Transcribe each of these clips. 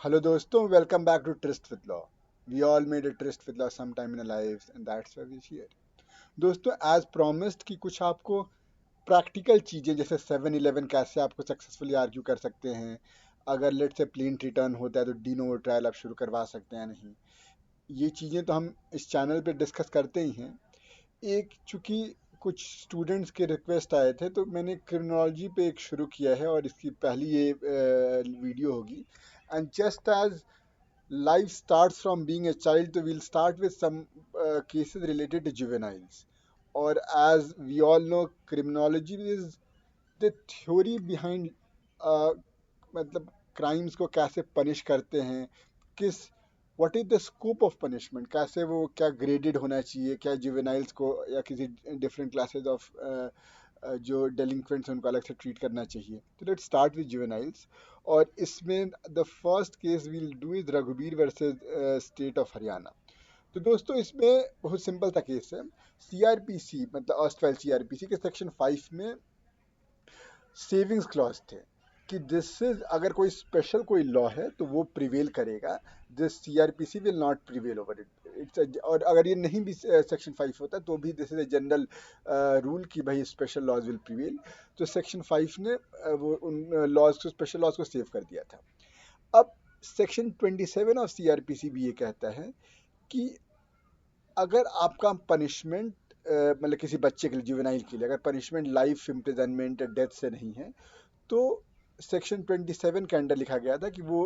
Hello दोस्तों, welcome back to Tryst with Law. We all made a tryst with law sometime in our lives and that's why we're here. दोस्तों as promised कि कुछ आपको practical चीज़ें जैसे 7-11 कैसे आपको सक्सेसफुली आर्ग्यू कर सकते हैं, अगर लेट से प्लेंट रिटर्न होता है तो डी नोवो ट्रायल आप शुरू करवा सकते हैं नहीं, ये चीज़ें तो हम इस चैनल पे डिस्कस करते ही हैं। एक चूंकि कुछ स्टूडेंट्स के रिक्वेस्ट आए थे तो मैंने क्रिमिनोलॉजी पे एक शुरू किया है और इसकी पहली ये वीडियो होगी। And just as life starts from being a child, so we'll start with some cases related to juveniles. Or as we all know, criminology is the theory behind uh, मतलब क्राइम्स को कैसे punish करते हैं, किस what is the scope of punishment, कैसे वो क्या graded होना चाहिए, क्या जुवेनाइल्स को या किसी डिफरेंट क्लासेस ऑफ जो डेलिंक्वेंट्स हैं उनको अलग से ट्रीट करना चाहिए। तो लेट्स स्टार्ट विद जुवेनाइल्स। और इसमें the first case we'll do is Raghubir versus state of Haryana. तो दोस्तों इसमें बहुत सिंपल सा केस है। सीआरपीसी मतलब ऑस्ट्रेल सीआरपीसी के सेक्शन 5 में सेविंग्स क्लॉज थे कि दिस इज अगर कोई स्पेशल कोई लॉ है तो वो प्रिवेल करेगा, this CrPC will not prevail over it. और अगर ये नहीं भी सेक्शन 5 होता तो भी this is a general rule कि भाई स्पेशल लॉज विल प्रिवेल। तो सेक्शन 5 ने वो उन लॉज को स्पेशल लॉज को सेव कर दिया था। अब सेक्शन 27 ऑफ सीआरपीसी भी ये कहता है कि अगर आपका पनिशमेंट मतलब किसी बच्चे के लिए जुवेनाइल के लिए अगर पनिशमेंट लाइफ इम्प्रिजनमेंट या डेथ से नहीं है तो सेक्शन 27 के अंडर लिखा गया था कि वो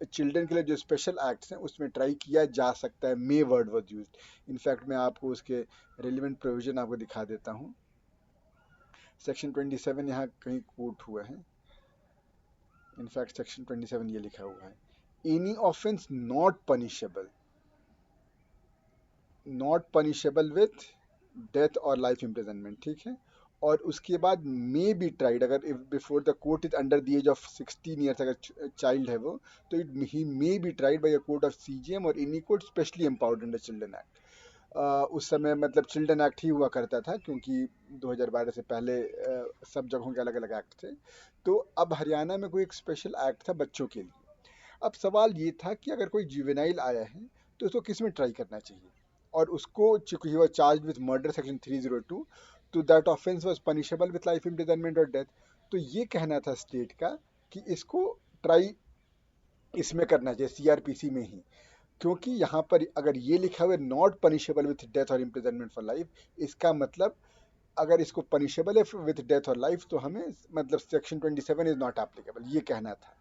चिल्ड्रन के लिए जो स्पेशल एक्ट्स हैं उसमें ट्राई किया जा सकता है। मे वर्ड वॉज यूज। इनफैक्ट मैं आपको उसके रिलेवेंट प्रोविजन आपको दिखा देता हूँ। सेक्शन 27 यहाँ कहीं कोट हुआ है। इनफैक्ट सेक्शन 27 ये लिखा हुआ है, any offence not punishable with death और लाइफ इम्प्रिजनमेंट, ठीक है। और उसके बाद मे बी ट्राइड, अगर if before the court is under the age of 16 years, अगर चाइल्ड है वो, तो it he may be tried by a court of CGM और any court specially empowered under children act. उस समय मतलब children act ही हुआ करता था क्योंकि 2012 से पहले सब जगहों के अलग अलग एक्ट थे। तो अब हरियाणा में कोई एक स्पेशल एक्ट था बच्चों के लिए। अब सवाल ये था कि अगर कोई जुवेनाइल आया है तो उसको किस में ट्राई करना चाहिए। और उसको चूंकि he was charge with murder section 302, तो that offence was punishable with life imprisonment और डेथ। तो ये कहना था स्टेट का कि इसको ट्राई इसमें करना चाहिए सीआरपीसी में ही, क्योंकि यहाँ पर अगर ये लिखा हुआ है नॉट पनिशेबल विथ डेथ और इम्प्रिजनमेंट फॉर लाइफ, इसका मतलब अगर इसको पनिशेबल है विथ डेथ और लाइफ तो हमें मतलब सेक्शन 27 इज नॉट एप्लीकेबल, ये कहना था।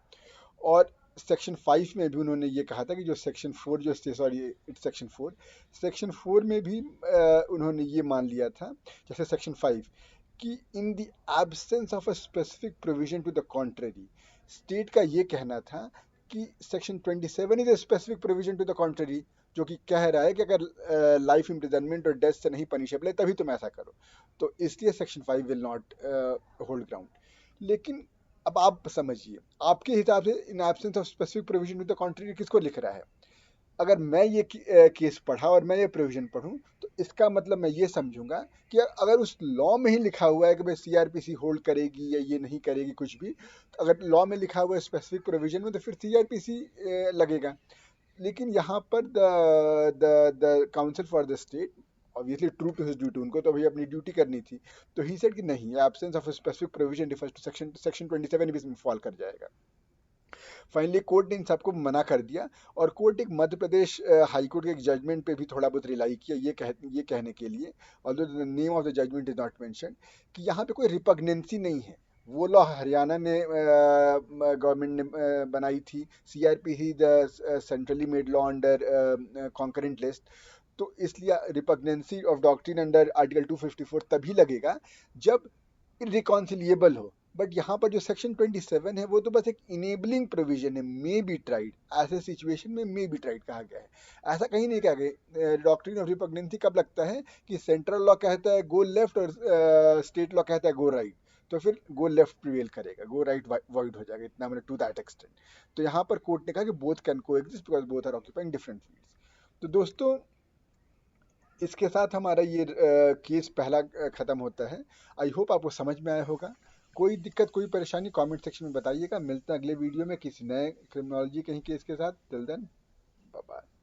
और सेक्शन 5 में भी उन्होंने ये कहा था कि जो सेक्शन 4 जो सॉरी इट्स सेक्शन 4 में भी उन्होंने ये मान लिया था जैसे सेक्शन 5 कि in the absence of a specific provision to the contrary, state का ये कहना था कि section 27 is a specific provision to the contrary, जो कि कह रहा है कि अगर लाइफ इम्प्रिजनमेंट और डेथ से नहीं पनिशेबल है तभी तुम ऐसा करो। तो इसलिए section 5 will not hold ground. लेकिन अब आप समझिए, आपके हिसाब से in absence of specific provision to the contrary किसको लिख रहा है। अगर मैं ये केस पढ़ा और मैं ये प्रोविजन पढ़ूं तो इसका मतलब मैं ये समझूंगा कि अगर उस लॉ में ही लिखा हुआ है कि भाई सीआरपीसी होल्ड करेगी या ये नहीं करेगी कुछ भी, तो अगर लॉ में लिखा हुआ है स्पेसिफिक प्रोविजन में तो फिर सीआरपीसी लगेगा। लेकिन यहाँ पर the council for the state obviously true to his duty, उनको तो अभी अपनी ड्यूटी करनी थी, तो ही सेड कि नहीं, absence of specific provision differs to section 27 भी इसमें फॉल कर जाएगा। फाइनली कोर्ट ने इन सबको मना कर दिया और कोर्ट एक मध्य प्रदेश हाई कोर्ट के एक जजमेंट पे भी थोड़ा बहुत रिलाई किया ये कहने के लिए, although the name of the judgment is not mention, कि यहाँ पे कोई रिपग्नेंसी नहीं है। वो लॉ हरियाणा ने गवर्नमेंट ने बनाई थी, CrPC the centrally made law under concurrent list, तो इसलिए रिपग्नेंसी ऑफ डॉक्ट्रिन अंडर आर्टिकल 254 तभी लगेगा जब इरिकॉन्सिलिएबल हो। बट यहाँ पर जो सेक्शन 27 है वो तो बस एक इनेबलिंग प्रोविजन है, मे बी ट्राइड, ऐसे सिचुएशन में मे बी ट्राइड कहा गया है। ऐसा कहीं नहीं कहा गया। डॉक्ट्रिन ऑफ रिपग्नेंसी कब लगता है कि सेंट्रल लॉ कहता है गो लेफ्ट और स्टेट लॉ कहता है गो राइट, तो फिर गो लेफ्ट प्रिवेल करेगा, गो राइट वॉइड हो जाएगा, इतना मतलब टू दैट एक्सटेंट। तो यहाँ पर कोर्ट ने कहा कि both can coexist because both are occupying different fields. तो दोस्तों इसके साथ हमारा ये केस पहला ख़त्म होता है। आई होप आपको समझ में आया होगा। कोई दिक्कत कोई परेशानी कमेंट सेक्शन में बताइएगा। मिलते हैं अगले वीडियो में किसी नए क्रिमिनोलॉजी के ही केस के साथ। Till then, bye bye.